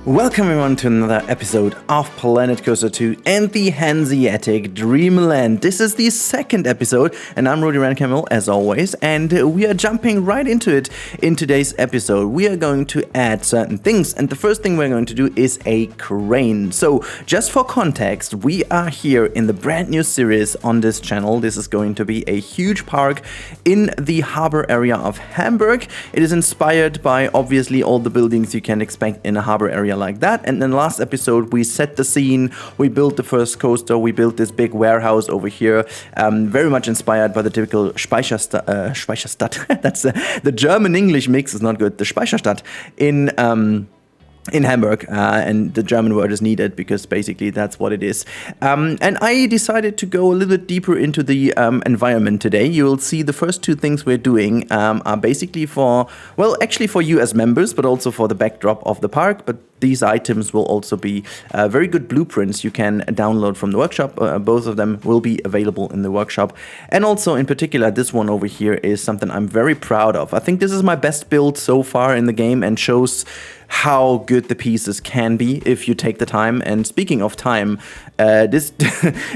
Welcome everyone to another episode of Planet Coaster 2 and the Hanseatic Dreamland. This is the second episode and I'm Rudy Rancamel as always, and we are jumping right into it in today's episode. We are going to add certain things, and the first thing we're going to do is a crane. So just for context, we are here in the brand new series on this channel. This is going to be a huge park in the harbor area of Hamburg. It is inspired by obviously all the buildings you can expect in a harbor area like that. And in the last episode we set the scene, we built the first coaster, we built this big warehouse over here, very much inspired by the typical Speicherstadt. That's the German English mix is not good. The Speicherstadt in Hamburg, and the German word is needed because basically that's what it is. And I decided to go a little bit deeper into the environment today. You will see the first two things we're doing are basically for you as members, but also for the backdrop of the park. But these items will also be very good blueprints you can download from the workshop. Both of them will be available in the workshop. And also in particular, this one over here is something I'm very proud of. I think this is my best build so far in the game and shows how good the pieces can be if you take the time. And speaking of time, this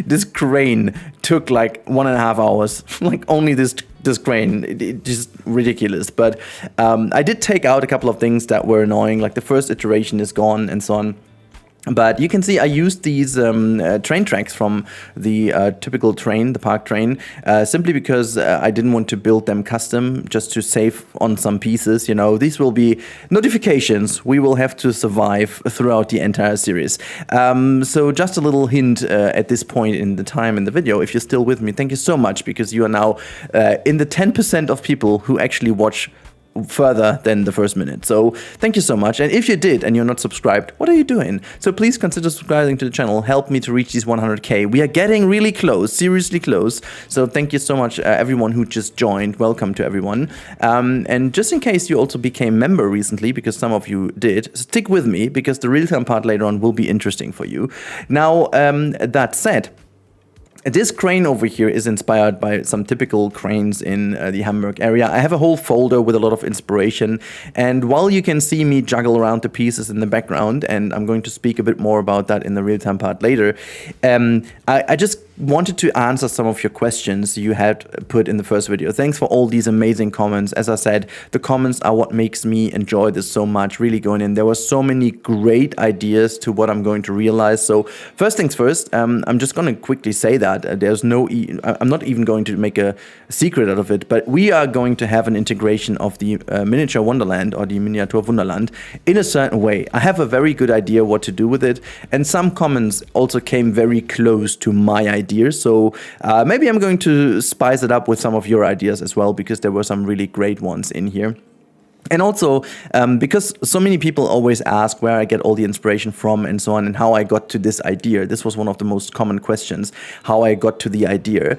this crane took like 1.5 hours. Like only this crane, it just ridiculous. But I did take out a couple of things that were annoying, like the first iteration is gone and so on. But you can see I used these train tracks from the typical train, the park train, simply because I didn't want to build them custom, just to save on some pieces. You know, these will be notifications we will have to survive throughout the entire series. So just a little hint at this point in the time in the video, if you're still with me, thank you so much, because you are now in the 10% of people who actually watch further than the first minute. So thank you so much. And if you did and you're not subscribed, what are you doing? So please consider subscribing to the channel. Help me to reach these 100k. We are getting really close, seriously close. So thank you so much, everyone who just joined. Welcome to everyone. And just in case you also became member recently, because some of you did, stick with me, because the real-time part later on will be interesting for you. Now, that said, this crane over here is inspired by some typical cranes in the Hamburg area. I have a whole folder with a lot of inspiration, and while you can see me juggle around the pieces in the background, and I'm going to speak a bit more about that in the real-time part later, I just wanted to answer some of your questions you had put in the first video. Thanks for all these amazing comments. As I said, the comments are what makes me enjoy this so much, really going in. There were so many great ideas to what I'm going to realize. So first things first, I'm just going to quickly say that I'm not even going to make a secret out of it, but we are going to have an integration of the miniature Wonderland, or the Miniatur Wunderland, in a certain way. I have a very good idea what to do with it, and some comments also came very close to my idea. So maybe I'm going to spice it up with some of your ideas as well, because there were some really great ones in here. And also, because so many people always ask where I get all the inspiration from and so on, and how I got to this idea. This was one of the most common questions, how I got to the idea.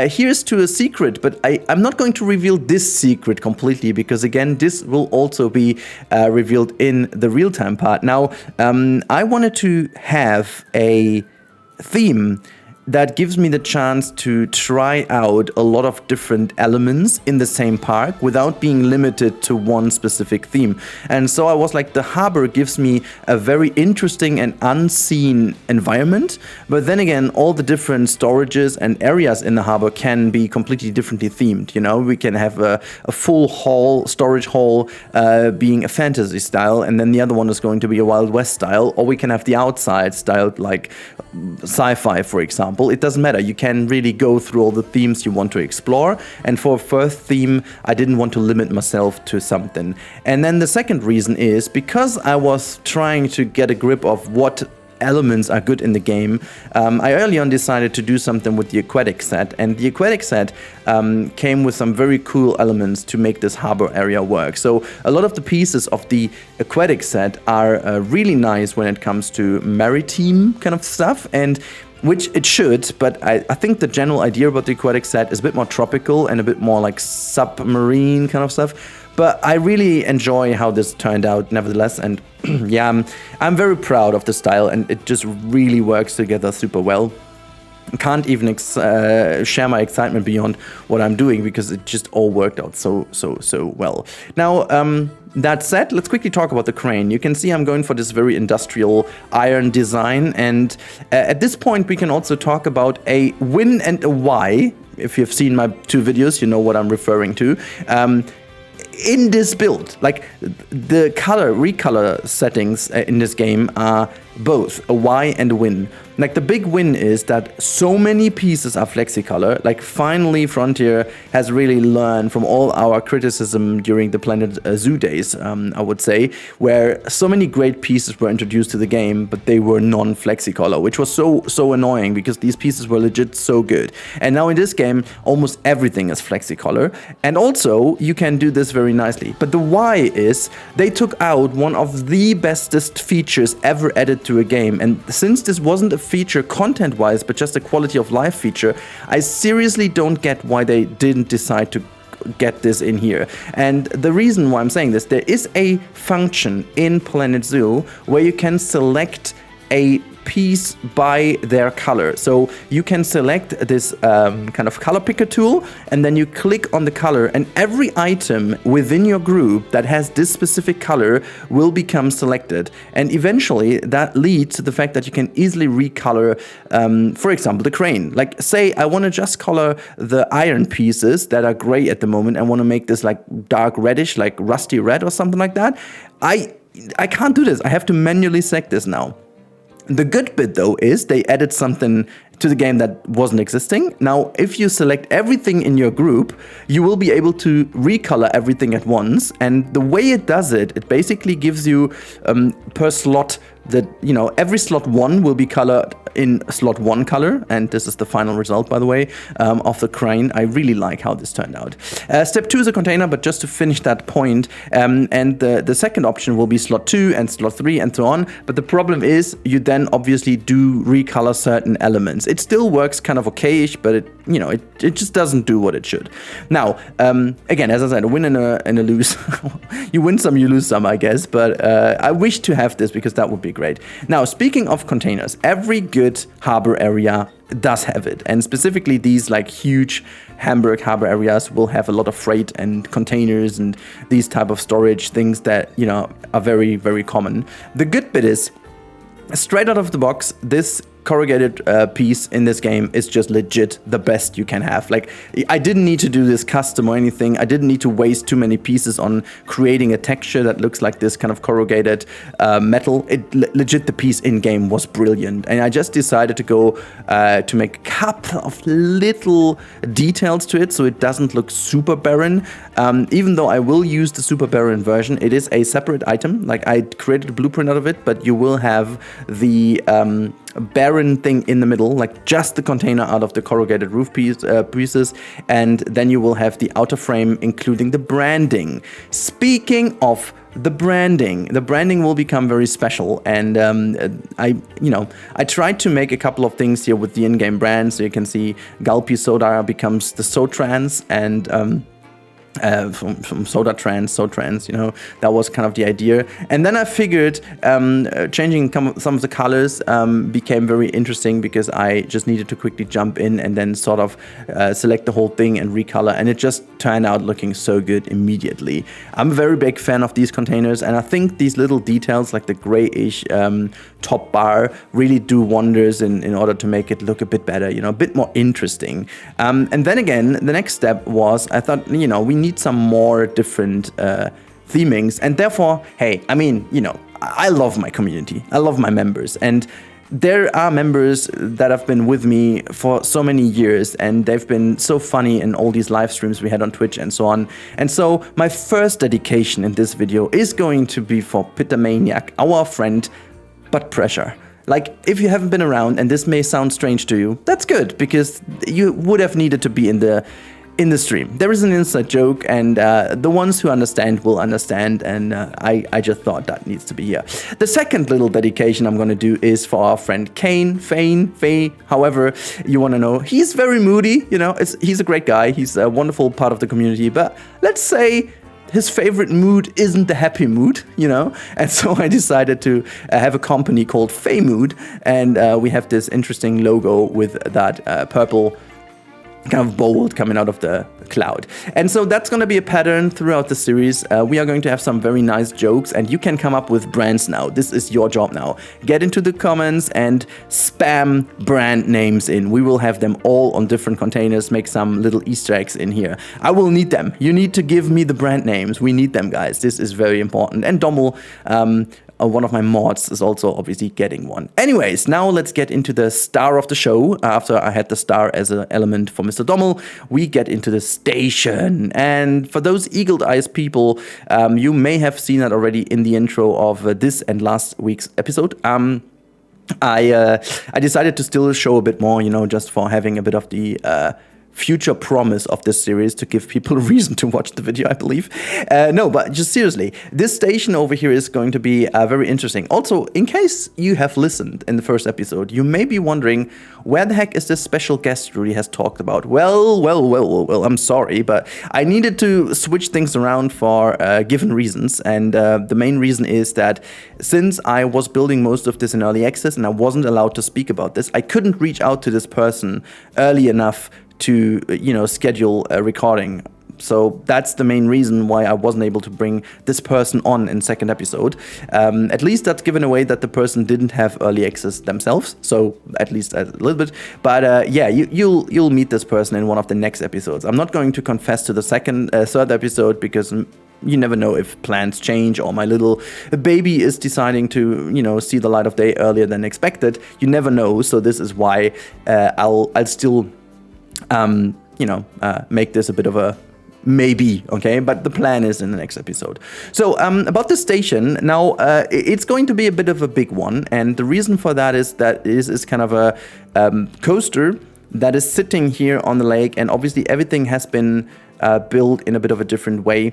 Here's to a secret, but I'm not going to reveal this secret completely, because again, this will also be revealed in the real-time part. Now, I wanted to have a theme that gives me the chance to try out a lot of different elements in the same park without being limited to one specific theme. And so I was like, the harbor gives me a very interesting and unseen environment, but then again, all the different storages and areas in the harbor can be completely differently themed. You know, we can have a full hall, storage hall, being a fantasy style, and then the other one is going to be a Wild West style, or we can have the outside style, like sci-fi, for example. It doesn't matter. You can really go through all the themes you want to explore. And for a first theme, I didn't want to limit myself to something. And then the second reason is because I was trying to get a grip of what elements are good in the game. I early on decided to do something with the aquatic set, and the aquatic set came with some very cool elements to make this harbor area work. So a lot of the pieces of the aquatic set are really nice when it comes to maritime kind of stuff, and which it should, but I think the general idea about the aquatic set is a bit more tropical and a bit more like submarine kind of stuff. But I really enjoy how this turned out nevertheless, and yeah, I'm very proud of the style, and it just really works together super well. Can't even share my excitement beyond what I'm doing, because it just all worked out so well. Now, that said, let's quickly talk about the crane. You can see I'm going for this very industrial iron design, and at this point we can also talk about a win and a why. If you've seen my 2 videos, you know what I'm referring to. In this build, like the recolor settings in this game are both a why and a win. Like the big win is that so many pieces are flexicolor. Like finally Frontier has really learned from all our criticism during the Planet Zoo days, I would say, where so many great pieces were introduced to the game, but they were non-flexicolor, which was so annoying because these pieces were legit so good. And now in this game, almost everything is flexicolor. And also you can do this very nicely. But the why is they took out one of the bestest features ever added to a game. And since this wasn't a feature content-wise, but just a quality of life feature, I seriously don't get why they didn't decide to get this in here. And the reason why I'm saying this, there is a function in Planet Zoo where you can select a piece by their color. So you can select this kind of color picker tool, and then you click on the color, and every item within your group that has this specific color will become selected. And eventually that leads to the fact that you can easily recolor, for example, the crane. Like say I want to just color the iron pieces that are gray at the moment and want to make this like dark reddish, like rusty red or something like that. I can't do this. I have to manually select this now. The good bit though is they added something to the game that wasn't existing. Now, if you select everything in your group, you will be able to recolor everything at once. And the way it does it, it basically gives you per slot that, you know, every slot 1 will be colored in slot 1 color, and this is the final result, by the way, of the crane. I really like how this turned out. Step 2 is a container, but just to finish that point, and the second option will be slot 2 and slot 3 and so on. But the problem is you then obviously do recolor certain elements. It still works kind of okay-ish, but it just doesn't do what it should. Now, again, as I said, a win and a lose. You win some, you lose some, I guess, but I wish to have this because that would be great. Now, speaking of containers, every good harbor area does have it, and specifically these like huge Hamburg harbor areas will have a lot of freight and containers and these type of storage things that, you know, are very, very common. The good bit is, straight out of the box, this corrugated piece in this game is just legit the best you can have. Like, I didn't need to do this custom or anything. I didn't need to waste too many pieces on creating a texture that looks like this kind of corrugated metal. Legit, the piece in game was brilliant, and I just decided to go to make a couple of little details to it so it doesn't look super barren. Even though I will use the super barren version, it is a separate item. Like, I created a blueprint out of it, but you will have the barren thing in the middle, like just the container out of the corrugated roof pieces, and then you will have the outer frame including the branding. Speaking of the branding will become very special, and I tried to make a couple of things here with the in-game brand. So you can see Gulpy Soda becomes the Sotrans, and from Soda Trans, Sotrans, you know, that was kind of the idea. And then I figured changing some of the colors became very interesting because I just needed to quickly jump in and then sort of select the whole thing and recolor, and it just turned out looking so good immediately. I'm a very big fan of these containers, and I think these little details like the grayish top bar really do wonders in order to make it look a bit better, you know, a bit more interesting. And then again, the next step was, I thought, you know, we need some more different themings, and therefore, hey, I mean, you know, I love my community, I love my members, and there are members that have been with me for so many years, and they've been so funny in all these live streams we had on Twitch and so on. And so my first dedication in this video is going to be for Epedemic, our friend, but pressure. Like, if you haven't been around and this may sound strange to you, that's good, because you would have needed to be in the stream. There is an inside joke, and the ones who understand will understand, and I just thought that needs to be here. The second little dedication I'm going to do is for our friend Kane, Faye, however you want to know. He's very moody, you know, he's a great guy, he's a wonderful part of the community, but let's say his favorite mood isn't the happy mood, you know, and so I decided to have a company called Faye Mood, and we have this interesting logo with that purple kind of bolt coming out of the cloud. And so that's going to be a pattern throughout the series. We are going to have some very nice jokes, and you can come up with brands now. This is your job now. Get into the comments and spam brand names in. We will have them all on different containers, make some little Easter eggs in here. I will need them. You need to give me the brand names. We need them, guys. This is very important. And Dommel, one of my mods, is also obviously getting one. Anyways, now let's get into the star of the show. After I had the star as an element for Mr. Dommel, we get into the station. And for those eagle-eyed people, you may have seen that already in the intro of this and last week's episode. I decided to still show a bit more, you know, just for having a bit of the future promise of this series to give people a reason to watch the video, I believe. No, but just seriously, this station over here is going to be very interesting. Also, in case you have listened in the first episode, you may be wondering, where the heck is this special guest Rudy has talked about? Well, I'm sorry, but I needed to switch things around for given reasons. And the main reason is that since I was building most of this in early access and I wasn't allowed to speak about this, I couldn't reach out to this person early enough to, you know, schedule a recording. So that's the main reason why I wasn't able to bring this person on in second episode. At least that's given away that the person didn't have early access themselves. So at least a little bit. But yeah, you'll meet this person in one of the next episodes. I'm not going to confess to the third episode because you never know if plans change or my little baby is deciding to, you know, see the light of day earlier than expected. You never know. So this is why I'll still make this a bit of a maybe, okay? But the plan is in the next episode. So about the station, now it's going to be a bit of a big one. And the reason for that is that it is kind of a coaster that is sitting here on the lake. And obviously everything has been built in a bit of a different way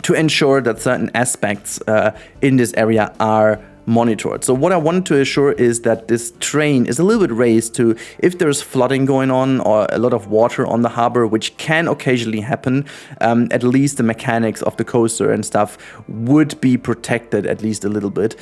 to ensure that certain aspects in this area are monitored. So what I wanted to assure is that this train is a little bit raised to, if there's flooding going on or a lot of water on the harbor, which can occasionally happen, at least the mechanics of the coaster and stuff would be protected at least a little bit.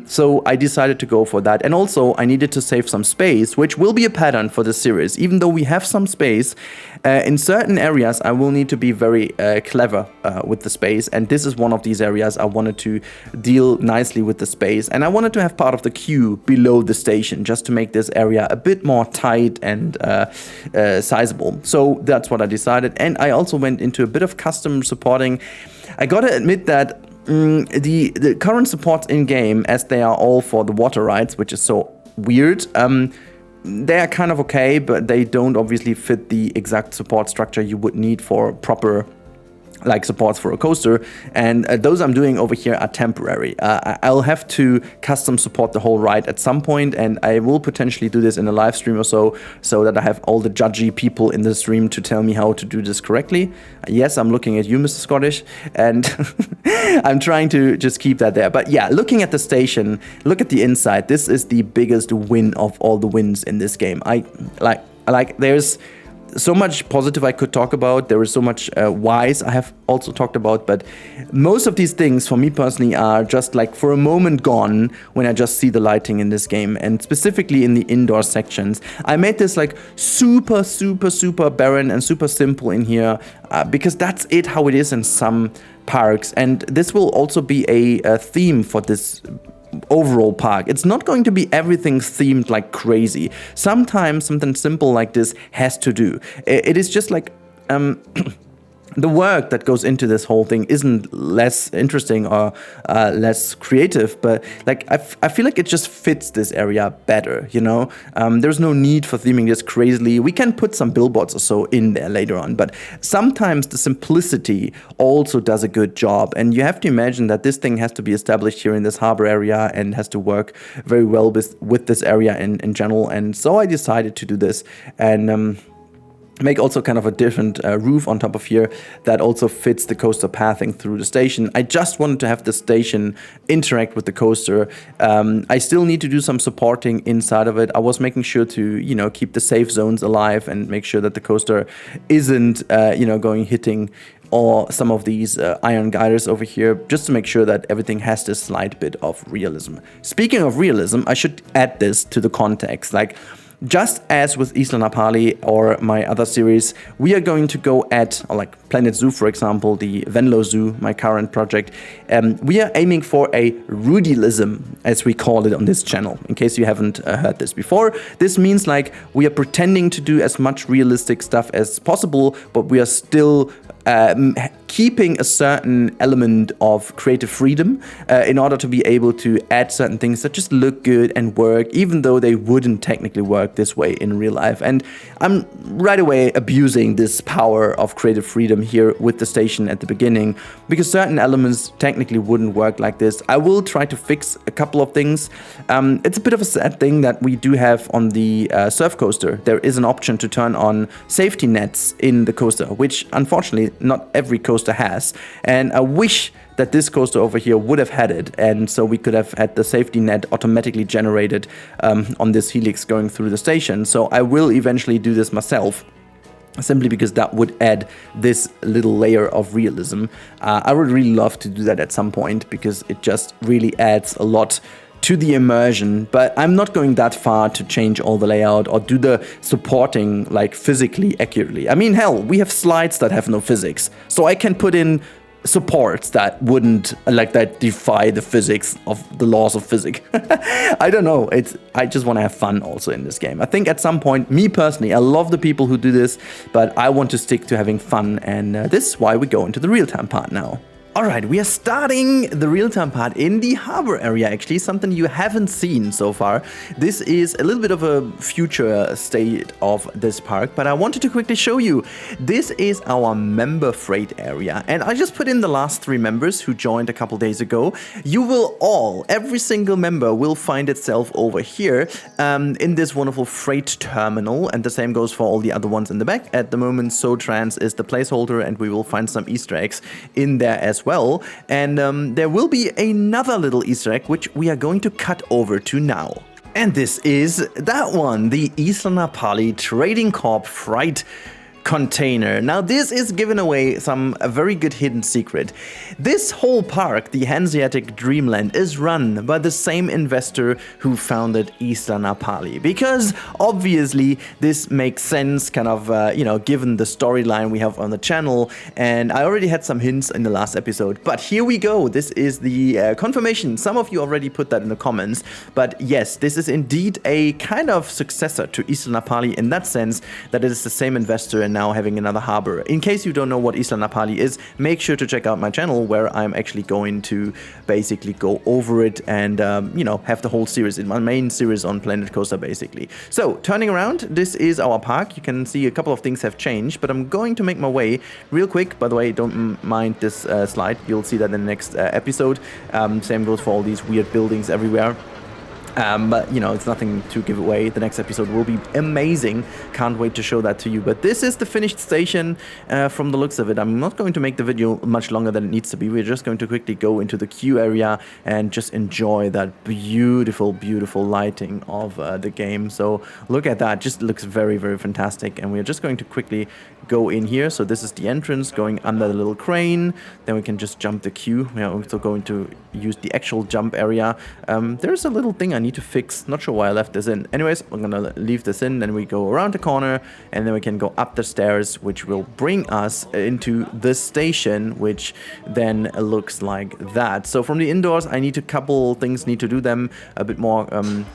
So I decided to go for that. And also I needed to save some space, which will be a pattern for the series. Even though we have some space, in certain areas I will need to be very clever with the space. And this is one of these areas I wanted to deal nicely with the space. And I wanted to have part of the queue below the station just to make this area a bit more tight and sizable. So that's what I decided. And I also went into a bit of custom supporting. I gotta admit that the current supports in game, as they are all for the water rides, which is so weird, they are kind of okay, but they don't obviously fit the exact support structure you would need for proper like supports for a coaster, and those I'm doing over here are temporary. I'll have to custom support the whole ride at some point, and I will potentially do this in a live stream or so that I have all the judgy people in the stream to tell me how to do this correctly. Yes, I'm looking at you, Mr. Scottish, and I'm trying to just keep that there. But yeah, looking at the station, look at the inside. This is the biggest win of all the wins in this game. I like there's so much positive I could talk about. There is so much whys I have also talked about, but most of these things for me personally are just like for a moment gone when I just see the lighting in this game, and specifically in the indoor sections. I made this like super barren and super simple in here because that's how it is in some parks, and this will also be a theme for this overall park. It's not going to be everything themed like crazy. Sometimes something simple like this has to do. It is just like the work that goes into this whole thing isn't less interesting or less creative, but like I feel like it just fits this area better, you know? There's no need for theming this crazily. We can put some billboards or so in there later on, but sometimes the simplicity also does a good job, and you have to imagine that this thing has to be established here in this harbor area and has to work very well with this area in general, and so I decided to do this and make also kind of a different roof on top of here that also fits the coaster pathing through the station. I just wanted to have the station interact with the coaster. I still need to do some supporting inside of it. I was making sure to, you know, keep the safe zones alive and make sure that the coaster isn't, hitting or some of these iron guiders over here, just to make sure that everything has this slight bit of realism. Speaking of realism, I should add this to the context. Like, just as with Isla Napali or my other series, we are going to go at, or like Planet Zoo, for example, the Venlo Zoo, my current project. We are aiming for a Rudialism, as we call it on this channel. In case you haven't heard this before, this means like we are pretending to do as much realistic stuff as possible, but we are still keeping a certain element of creative freedom in order to be able to add certain things that just look good and work, even though they wouldn't technically work this way in real life. And I'm right away abusing this power of creative freedom here with the station at the beginning, because certain elements technically wouldn't work like this. I will try to fix a couple of things. It's a bit of a sad thing that we do have on the surf coaster. There is an option to turn on safety nets in the coaster, which unfortunately not every coaster has, and I wish that this coaster over here would have had it, and so we could have had the safety net automatically generated on this helix going through the station. So I will eventually do this myself, simply because that would add this little layer of realism. I would really love to do that at some point, because it just really adds a lot to the immersion, but I'm not going that far to change all the layout or do the supporting like physically accurately. I mean, hell, we have slides that have no physics, so I can put in supports that wouldn't, like, that defy the physics of the laws of physics. I don't know, I just want to have fun also in this game. I think at some point, me personally, I love the people who do this, but I want to stick to having fun, and this is why we go into the real-time part now. Alright, we are starting the real-time part in the harbor area, actually, something you haven't seen so far. This is a little bit of a future state of this park, but I wanted to quickly show you. This is our member freight area, and I just put in the last 3 members who joined a couple days ago. You will all, every single member will find itself over here in this wonderful freight terminal, and the same goes for all the other ones in the back. At the moment, SoTrans is the placeholder, and we will find some Easter eggs in there as well, and there will be another little Easter egg which we are going to cut over to now. And this is that one, the Isla Napali Trading Corp freight container. Now this is giving away a very good hidden secret. This whole park, the Hanseatic Dreamland, is run by the same investor who founded Isla Napali, because obviously this makes sense, kind of, you know, given the storyline we have on the channel, and I already had some hints in the last episode, but here we go. This is the confirmation. Some of you already put that in the comments, but yes, this is indeed a kind of successor to Isla Napali in that sense that it is the same investor and now having another harbor. In case you don't know what Isla Napali is, make sure to check out my channel, where I'm actually going to basically go over it and, you know, have the whole series in my main series on Planet Coaster, basically. So, turning around, this is our park. You can see a couple of things have changed, but I'm going to make my way real quick. By the way, don't mind this slide. You'll see that in the next episode. Same goes for all these weird buildings everywhere. But, you know, it's nothing to give away. The next episode will be amazing. Can't wait to show that to you. But this is the finished station from the looks of it. I'm not going to make the video much longer than it needs to be. We're just going to quickly go into the queue area and just enjoy that beautiful, beautiful lighting of the game. So look at that. Just looks very, very fantastic. And we're just going to quickly go in here. So this is the entrance, going under the little crane. Then we can just jump the queue. We are also going to use the actual jump area. There's a little thing I need to fix. Not sure why I left this in. Anyways, I'm gonna leave this in, then we go around the corner, and then we can go up the stairs, which will bring us into the station, which then looks like that. So from the indoors, I need a couple things, need to do them a bit more,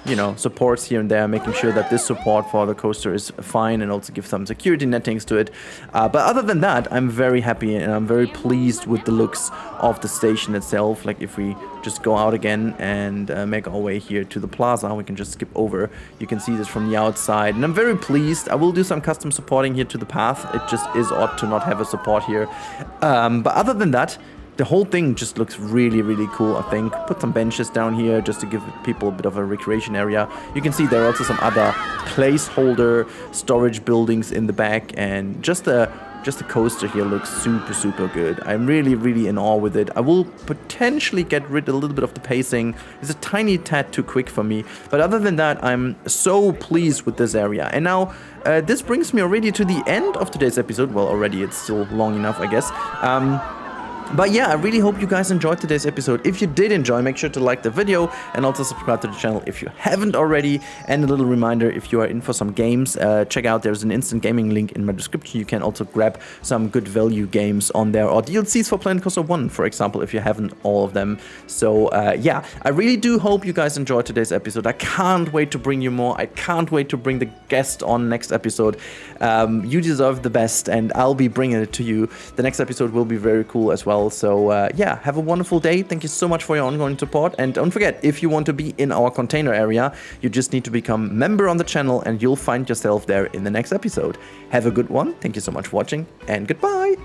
you know, supports here and there, making sure that this support for the coaster is fine, and also give some security nettings to it. But other than that, I'm very happy and I'm very pleased with the looks of the station itself. Like if we just go out again and make our way here to the plaza, we can just skip over. You can see this from the outside, and I'm very pleased. I will do some custom supporting here to the path. It just is odd to not have a support here. But other than that, the whole thing just looks really, really cool, I think. Put some benches down here just to give people a bit of a recreation area. You can see there are also some other placeholder storage buildings in the back, and just the coaster here looks super, super good. I'm really, really in awe with it. I will potentially get rid of a little bit of the pacing. It's a tiny tad too quick for me. But other than that, I'm so pleased with this area. And now, this brings me already to the end of today's episode. Well, already it's still long enough, I guess. But yeah, I really hope you guys enjoyed today's episode. If you did enjoy, make sure to like the video and also subscribe to the channel if you haven't already. And a little reminder, if you are in for some games, check out, there's an instant gaming link in my description. You can also grab some good value games on there, or DLCs for Planet Coaster 1, for example, if you haven't all of them. So yeah, I really do hope you guys enjoyed today's episode. I can't wait to bring you more. I can't wait to bring the guest on next episode. You deserve the best, and I'll be bringing it to you. The next episode will be very cool as well. So yeah, have a wonderful day. Thank you so much for your ongoing support. And don't forget, if you want to be in our container area, you just need to become a member on the channel and you'll find yourself there in the next episode. Have a good one. Thank you so much for watching, and goodbye.